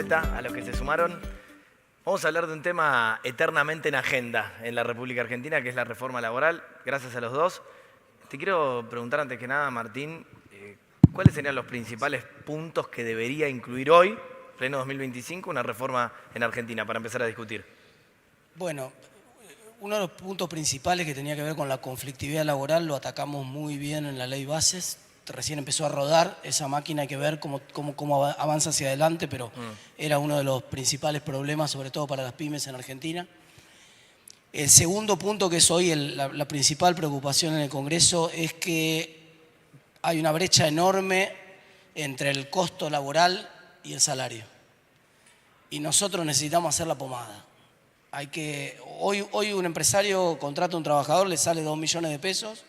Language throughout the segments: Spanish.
vuelta a los que se sumaron. Vamos a hablar de un tema eternamente en agenda en la República Argentina, que es la reforma laboral. Gracias a los dos. Te quiero preguntar antes que nada, Martín, ¿cuáles serían los principales puntos que debería incluir hoy, pleno 2025, una reforma en Argentina para empezar a discutir? Bueno, uno de los puntos principales que tenía que ver con la conflictividad laboral lo atacamos muy bien en la ley bases. Recién empezó a rodar esa máquina, hay que ver cómo avanza hacia adelante, pero era uno de los principales problemas, sobre todo para las pymes en Argentina. El segundo punto, que es hoy la principal preocupación en el Congreso, es que hay una brecha enorme entre el costo laboral y el salario. Y nosotros necesitamos hacer la pomada. Hoy un empresario contrata a un trabajador, le sale 2 millones de pesos,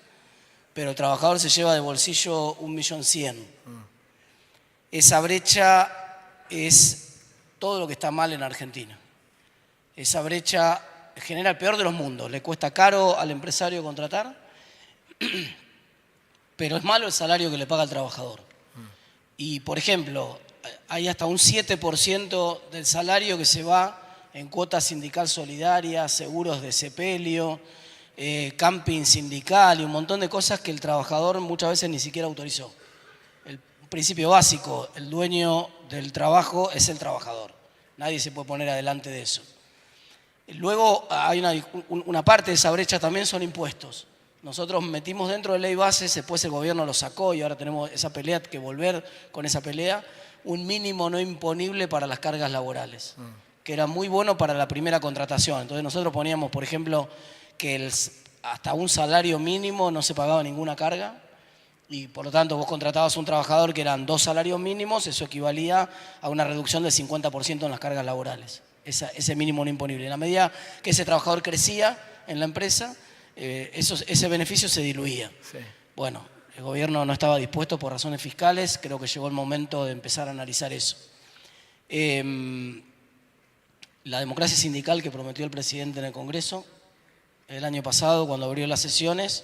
pero el trabajador se lleva de bolsillo 1.100.000. Esa brecha es todo lo que está mal en Argentina. Esa brecha genera el peor de los mundos. Le cuesta caro al empresario contratar, pero es malo el salario que le paga al trabajador. Y, por ejemplo, hay hasta un 7% del salario que se va en cuota sindical solidaria, seguros de sepelio, camping sindical y un montón de cosas que el trabajador muchas veces ni siquiera autorizó. El principio básico, el dueño del trabajo es el trabajador. Nadie se puede poner adelante de eso. Luego hay una parte de esa brecha también son impuestos. Nosotros metimos dentro de ley bases, después el gobierno lo sacó y ahora tenemos esa pelea, que volver con esa pelea, un mínimo no imponible para las cargas laborales, que era muy bueno para la primera contratación. Entonces nosotros poníamos, por ejemplo, que hasta un salario mínimo no se pagaba ninguna carga y por lo tanto vos contratabas a un trabajador que eran 2 salarios mínimos, eso equivalía a una reducción del 50% en las cargas laborales, ese mínimo no imponible. En la medida que ese trabajador crecía en la empresa, ese beneficio se diluía. Sí. Bueno, el gobierno no estaba dispuesto por razones fiscales, creo que llegó el momento de empezar a analizar eso. La democracia sindical que prometió el presidente en el Congreso el año pasado, cuando abrió las sesiones,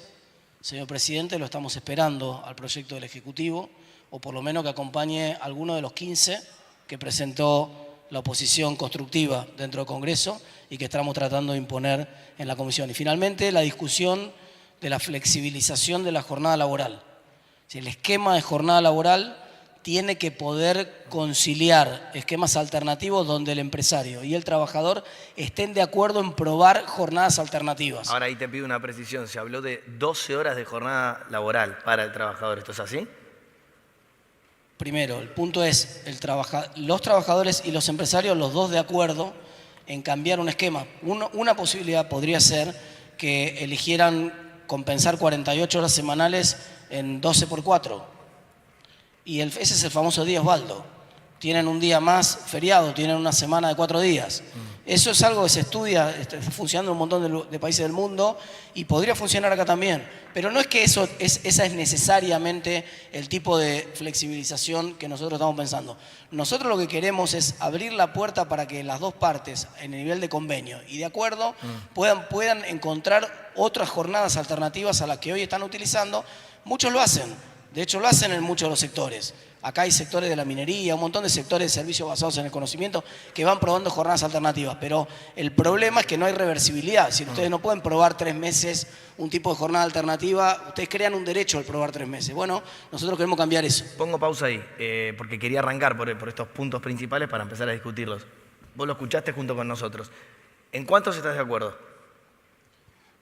señor presidente, lo estamos esperando al proyecto del Ejecutivo, o por lo menos que acompañe a alguno de los 15 que presentó la oposición constructiva dentro del Congreso y que estamos tratando de imponer en la Comisión. Y finalmente, la discusión de la flexibilización de la jornada laboral. Si el esquema de jornada laboral tiene que poder conciliar esquemas alternativos donde el empresario y el trabajador estén de acuerdo en probar jornadas alternativas. Ahora ahí te pido una precisión. Se habló de 12 horas de jornada laboral para el trabajador. ¿Esto es así? Primero, el punto es los trabajadores y los empresarios, los dos de acuerdo en cambiar un esquema. Una posibilidad podría ser que eligieran compensar 48 horas semanales en 12 por 4. Y ese es el famoso día Osvaldo. Tienen un día más feriado, tienen una semana de 4 días. Eso es algo que se estudia, está funcionando en un montón de países del mundo y podría funcionar acá también. Pero no es que esa es necesariamente el tipo de flexibilización que nosotros estamos pensando. Nosotros lo que queremos es abrir la puerta para que las dos partes, en el nivel de convenio y de acuerdo, puedan encontrar otras jornadas alternativas a las que hoy están utilizando. Muchos lo hacen. De hecho, lo hacen en muchos de los sectores. Acá hay sectores de la minería, un montón de sectores de servicios basados en el conocimiento que van probando jornadas alternativas. Pero el problema es que no hay reversibilidad. Si ustedes no pueden probar 3 meses un tipo de jornada alternativa, ustedes crean un derecho al probar 3 meses. Bueno, nosotros queremos cambiar eso. Pongo pausa ahí, porque quería arrancar por estos puntos principales para empezar a discutirlos. Vos lo escuchaste junto con nosotros. ¿En cuántos estás de acuerdo?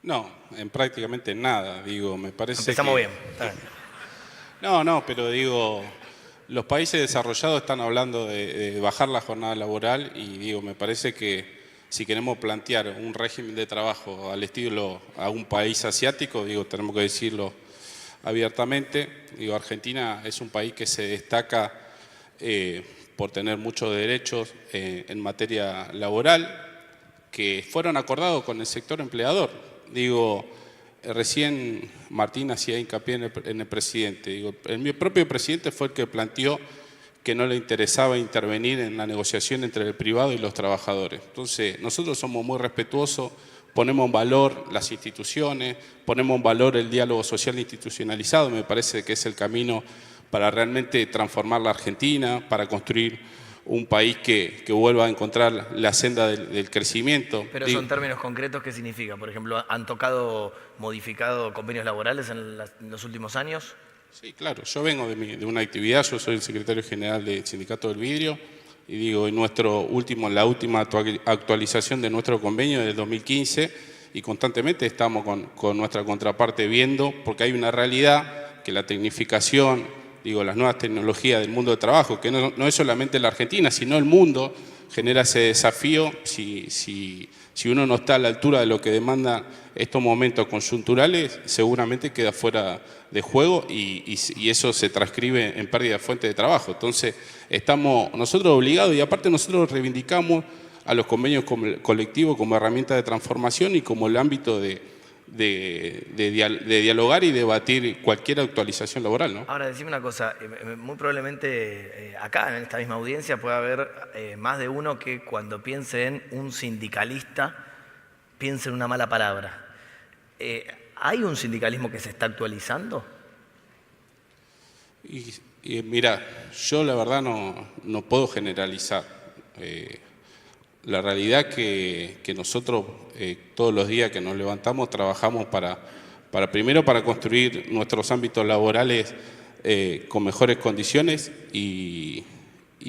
No, en prácticamente nada. Digo, me parece Empezamos bien. No, pero digo, los países desarrollados están hablando de bajar la jornada laboral y digo, me parece que si queremos plantear un régimen de trabajo al estilo a un país asiático, digo, tenemos que decirlo abiertamente. Digo, Argentina es un país que se destaca por tener muchos derechos en materia laboral que fueron acordados con el sector empleador. Digo, recién Martín hacía hincapié en el presidente. Digo, el propio presidente fue el que planteó que no le interesaba intervenir en la negociación entre el privado y los trabajadores. Entonces, nosotros somos muy respetuosos, ponemos en valor las instituciones, ponemos en valor el diálogo social institucionalizado. Me parece que es el camino para realmente transformar la Argentina, para construir un país que vuelva a encontrar la senda del crecimiento. Pero eso en términos concretos, ¿qué significa? Por ejemplo, ¿han modificado convenios laborales en los últimos años? Sí, claro. Yo vengo de una actividad, yo soy el secretario general del Sindicato del Vidrio, y digo, la última actualización de nuestro convenio del 2015, y constantemente estamos con nuestra contraparte viendo, porque hay una realidad que la tecnificación, las nuevas tecnologías del mundo del trabajo, que no es solamente la Argentina, sino el mundo, genera ese desafío si uno no está a la altura de lo que demandan estos momentos conjunturales, seguramente queda fuera de juego y eso se transcribe en pérdida de fuente de trabajo. Entonces, estamos nosotros obligados y aparte nosotros reivindicamos a los convenios colectivos como herramienta de transformación y como el ámbito de dialogar y debatir cualquier actualización laboral, ¿no? Ahora, decime una cosa, muy probablemente acá en esta misma audiencia puede haber más de uno que cuando piense en un sindicalista piense en una mala palabra. ¿Hay un sindicalismo que se está actualizando? Y mira, yo la verdad no puedo generalizar. La realidad que nosotros todos los días que nos levantamos trabajamos primero para construir nuestros ámbitos laborales con mejores condiciones y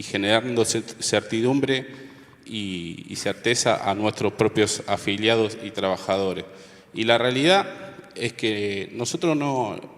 generando certidumbre y certeza a nuestros propios afiliados y trabajadores. Y la realidad es que nosotros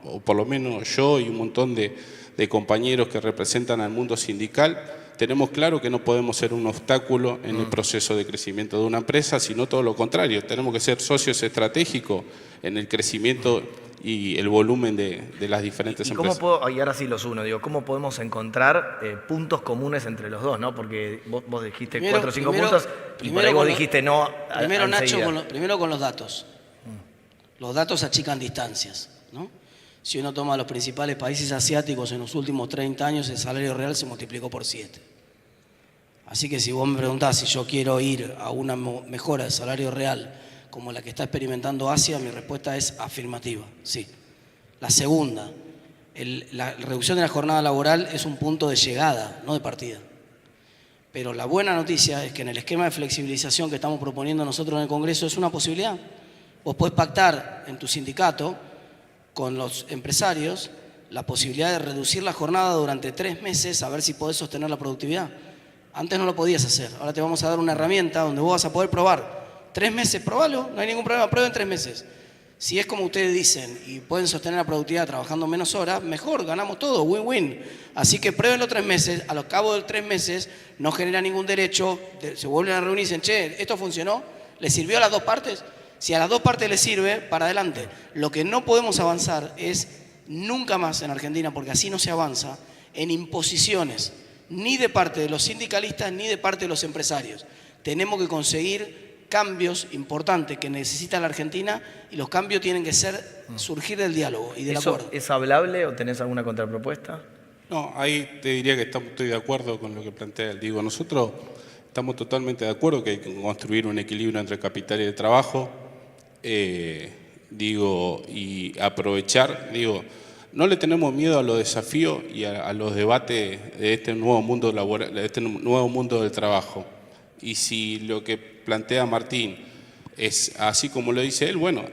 o por lo menos yo y un montón de compañeros que representan al mundo sindical, tenemos claro que no podemos ser un obstáculo en el proceso de crecimiento de una empresa, sino todo lo contrario. Tenemos que ser socios estratégicos en el crecimiento y el volumen de las diferentes empresas. Y ahora sí los uno, ¿cómo podemos encontrar puntos comunes entre los dos, ¿no? Porque vos dijiste 4 o 5 puntos y por ahí vos dijiste no. Primero, Nacho, primero con los datos. Los datos achican distancias, ¿no? Si uno toma los principales países asiáticos en los últimos 30 años, el salario real se multiplicó por 7. Así que si vos me preguntás si yo quiero ir a una mejora del salario real como la que está experimentando Asia, mi respuesta es afirmativa, sí. La segunda, la reducción de la jornada laboral es un punto de llegada, no de partida. Pero la buena noticia es que en el esquema de flexibilización que estamos proponiendo nosotros en el Congreso es una posibilidad. Vos podés pactar en tu sindicato con los empresarios la posibilidad de reducir la jornada durante 3 meses a ver si podés sostener la productividad. Antes no lo podías hacer, ahora te vamos a dar una herramienta donde vos vas a poder probar. 3 meses, probalo, no hay ningún problema, prueben 3 meses. Si es como ustedes dicen y pueden sostener la productividad trabajando menos horas, mejor, ganamos todo, win-win. Así que pruébenlo 3 meses, a los cabos de 3 meses no genera ningún derecho, se vuelven a reunir y dicen, che, ¿esto funcionó? ¿Le sirvió a las dos partes? Si a las dos partes les sirve, para adelante. Lo que no podemos avanzar es nunca más en Argentina, porque así no se avanza, en imposiciones, ni de parte de los sindicalistas ni de parte de los empresarios. Tenemos que conseguir cambios importantes que necesita la Argentina y los cambios tienen que surgir del diálogo y del acuerdo. ¿Es hablable o tenés alguna contrapropuesta? No, ahí te diría que estoy de acuerdo con lo que plantea él. Nosotros estamos totalmente de acuerdo que hay que construir un equilibrio entre capital y el trabajo. Y aprovechar, no le tenemos miedo a los desafíos y a los debates de este nuevo mundo laboral, de este nuevo mundo del trabajo. Y si lo que plantea Martín es así como lo dice él, bueno,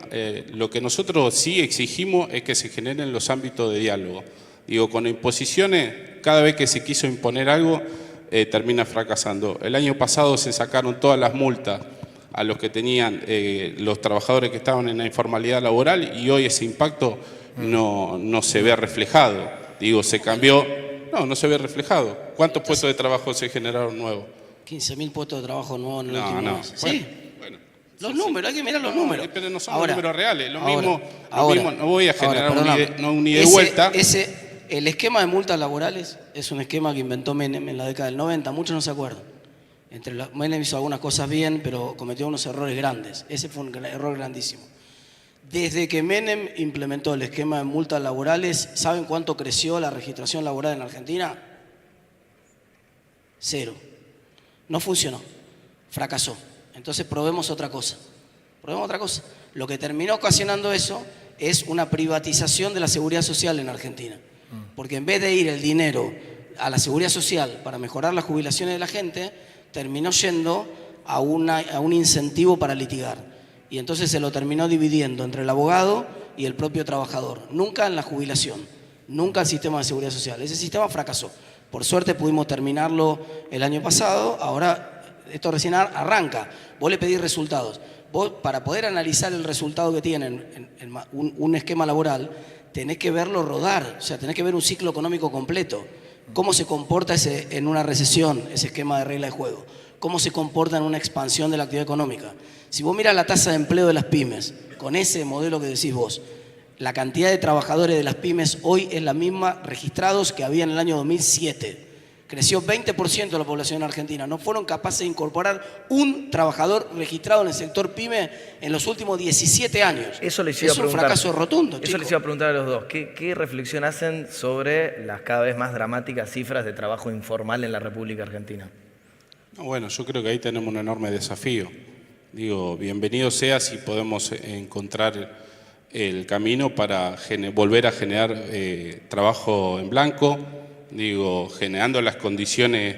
lo que nosotros sí exigimos es que se generen los ámbitos de diálogo. Con imposiciones, cada vez que se quiso imponer algo, termina fracasando. El año pasado se sacaron todas las multas a los que tenían los trabajadores que estaban en la informalidad laboral y hoy ese impacto no se ve reflejado. Se cambió, no se ve reflejado. ¿Cuántos puestos de trabajo se generaron nuevos? 15.000 puestos de trabajo nuevos en el último mes. Sí. Bueno, los números, hay que mirar los números. Pero no son los números reales. Lo mismo, no voy a generar un ida y vuelta. El esquema de multas laborales es un esquema que inventó Menem en la década del 90, muchos no se acuerdan. Menem hizo algunas cosas bien, pero cometió unos errores grandes. Ese fue un error grandísimo. Desde que Menem implementó el esquema de multas laborales, ¿saben cuánto creció la registración laboral en Argentina? 0. No funcionó. Fracasó. Entonces probemos otra cosa. Lo que terminó ocasionando eso es una privatización de la seguridad social en Argentina. Porque en vez de ir el dinero a la seguridad social para mejorar las jubilaciones de la gente, terminó yendo a un incentivo para litigar. Y entonces se lo terminó dividiendo entre el abogado y el propio trabajador. Nunca en la jubilación, nunca el sistema de seguridad social. Ese sistema fracasó. Por suerte pudimos terminarlo el año pasado, ahora esto recién arranca. Vos le pedís resultados. Vos, para poder analizar el resultado que tienen en un esquema laboral, tenés que verlo rodar, o sea, tenés que ver un ciclo económico completo. Cómo se comporta en una recesión, ese esquema de regla de juego. Cómo se comporta en una expansión de la actividad económica. Si vos mirás la tasa de empleo de las pymes, con ese modelo que decís vos, la cantidad de trabajadores de las pymes hoy es la misma registrados que había en el año 2007. Creció 20% la población argentina. No fueron capaces de incorporar un trabajador registrado en el sector pyme en los últimos 17 años. Eso les iba a preguntar. Es un fracaso rotundo, Eso chicos. les iba a preguntar a los dos. ¿Qué reflexión hacen sobre las cada vez más dramáticas cifras de trabajo informal en la República Argentina? No, bueno, yo creo que ahí tenemos un enorme desafío. Digo, bienvenido sea si podemos encontrar el camino para volver a generar trabajo en blanco, digo, generando las condiciones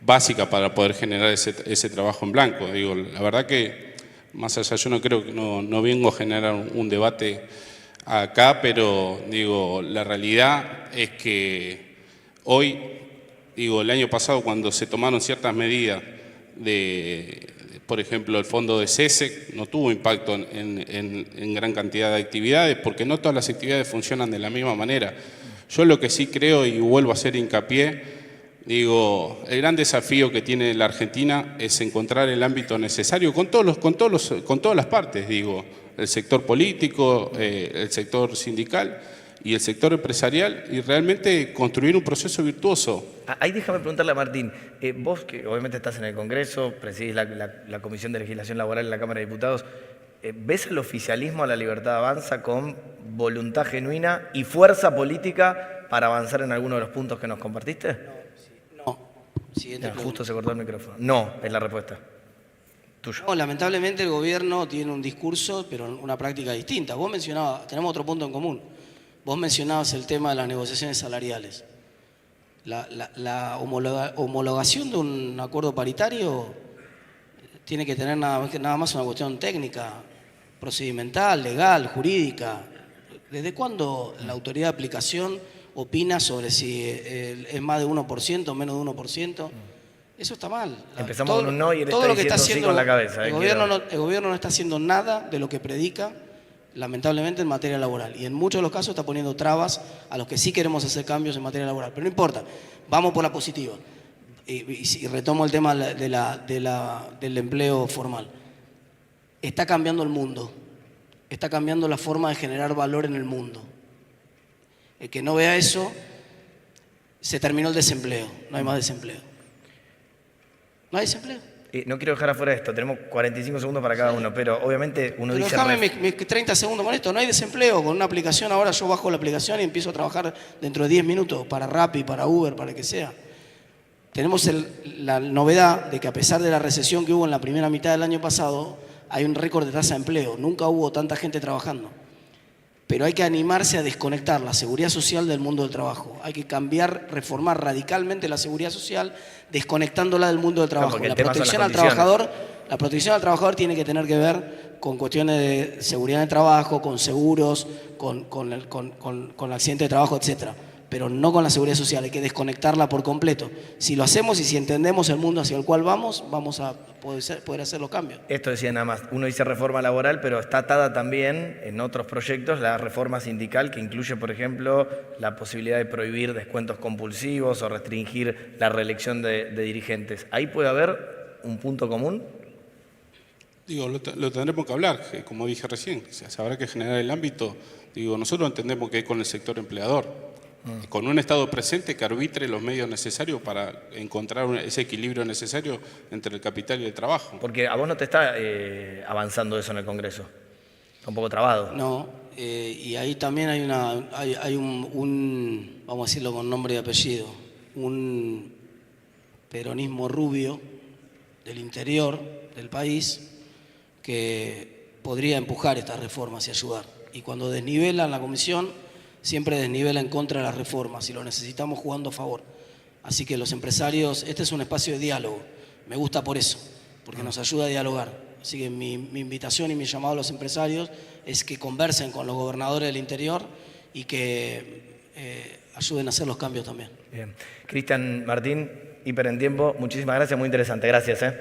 básicas para poder generar ese trabajo en blanco. Digo, la verdad que, más allá, yo no creo que no vengo a generar un debate acá, pero digo, la realidad es que hoy, digo, el año pasado cuando se tomaron ciertas medidas por ejemplo, el fondo de SESEC no tuvo impacto en gran cantidad de actividades porque no todas las actividades funcionan de la misma manera. Yo lo que sí creo, y vuelvo a hacer hincapié, digo, el gran desafío que tiene la Argentina es encontrar el ámbito necesario con todas las partes, digo, el sector político, el sector sindical y el sector empresarial, y realmente construir un proceso virtuoso. Ahí déjame preguntarle a Martín, vos que obviamente estás en el Congreso, presidís la Comisión de Legislación Laboral en la Cámara de Diputados, ¿ves al oficialismo, a la Libertad Avanza, con voluntad genuina y fuerza política para avanzar en alguno de los puntos que nos compartiste? No. Siguiente pregunta. Justo se cortó el micrófono. No, es la respuesta. Tuyo. No, lamentablemente el gobierno tiene un discurso, pero una práctica distinta. Vos mencionabas, tenemos otro punto en común. Vos mencionabas el tema de las negociaciones salariales. La homologación de un acuerdo paritario tiene que tener nada más una cuestión técnica, procedimental, legal, jurídica. ¿Desde cuándo la autoridad de aplicación opina sobre si es más de 1% o menos de 1%? Eso está mal. Empezamos con un no y él está diciendo sí con la cabeza. El gobierno no está haciendo nada de lo que predica, lamentablemente, en materia laboral. Y en muchos de los casos está poniendo trabas a los que sí queremos hacer cambios en materia laboral. Pero no importa, vamos por la positiva. Y retomo el tema del empleo formal. Está cambiando el mundo. Está cambiando la forma de generar valor en el mundo. El que no vea eso, se terminó el desempleo. No hay más desempleo. ¿No hay desempleo? No quiero dejar afuera esto, tenemos 45 segundos para cada uno, pero obviamente uno pero dice... Déjame mis 30 segundos con esto, no hay desempleo. Con una aplicación ahora yo bajo la aplicación y empiezo a trabajar dentro de 10 minutos para Rappi, para Uber, para el que sea. Tenemos la novedad de que a pesar de la recesión que hubo en la primera mitad del año pasado, hay un récord de tasa de empleo. Nunca hubo tanta gente trabajando. Pero hay que animarse a desconectar la seguridad social del mundo del trabajo. Hay que reformar radicalmente la seguridad social, desconectándola del mundo del trabajo. La protección al trabajador tiene que tener que ver con cuestiones de seguridad de trabajo, con seguros, con el accidente de trabajo, etcétera. Pero no con la seguridad social, hay que desconectarla por completo. Si lo hacemos y si entendemos el mundo hacia el cual vamos a poder hacer los cambios. Esto decía nada más, uno dice reforma laboral, pero está atada también en otros proyectos la reforma sindical que incluye, por ejemplo, la posibilidad de prohibir descuentos compulsivos o restringir la reelección de dirigentes. ¿Ahí puede haber un punto común? Digo, lo tendremos que hablar, como dije recién, se habrá que generar el ámbito. Digo, nosotros entendemos que es con el sector empleador. Con un Estado presente que arbitre los medios necesarios para encontrar ese equilibrio necesario entre el capital y el trabajo. Porque a vos no te está avanzando eso en el Congreso, está un poco trabado. No, y ahí también hay un, vamos a decirlo con nombre y apellido, un peronismo rubio del interior del país que podría empujar estas reformas y ayudar. Y cuando desnivelan la comisión, siempre desnivela en contra de las reformas y lo necesitamos jugando a favor. Así que los empresarios, este es un espacio de diálogo. Me gusta por eso, porque nos ayuda a dialogar. Así que mi invitación y mi llamado a los empresarios es que conversen con los gobernadores del interior y que ayuden a hacer los cambios también. Bien. Cristian, Martín, hiper en tiempo, muchísimas gracias, muy interesante. Gracias.